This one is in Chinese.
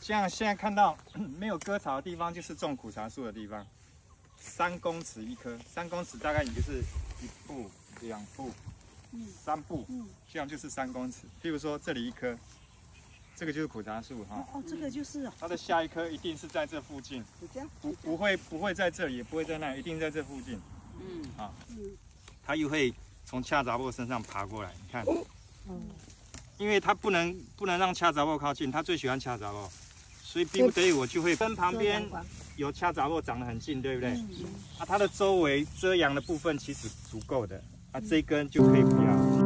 像现在看到没有割草的地方，就是种苦茶树的地方。3公尺一棵，3公尺大概你就是1步、2步、3步，这样就是3公尺。譬如说这里1棵，这个就是苦茶树哈。哦，这个就是哦。它的下一棵一定是在这附近，不会在这里，也不会在那里，一定在这附近。它又会从恰杂布身上爬过来，你看。因为它不能让恰杂布靠近，它最喜欢恰杂布，所以逼不得已我就会跟旁边有恰杂布长得很近，对不对？它的周围遮阳的部分其实足够的，这一根就可以不要。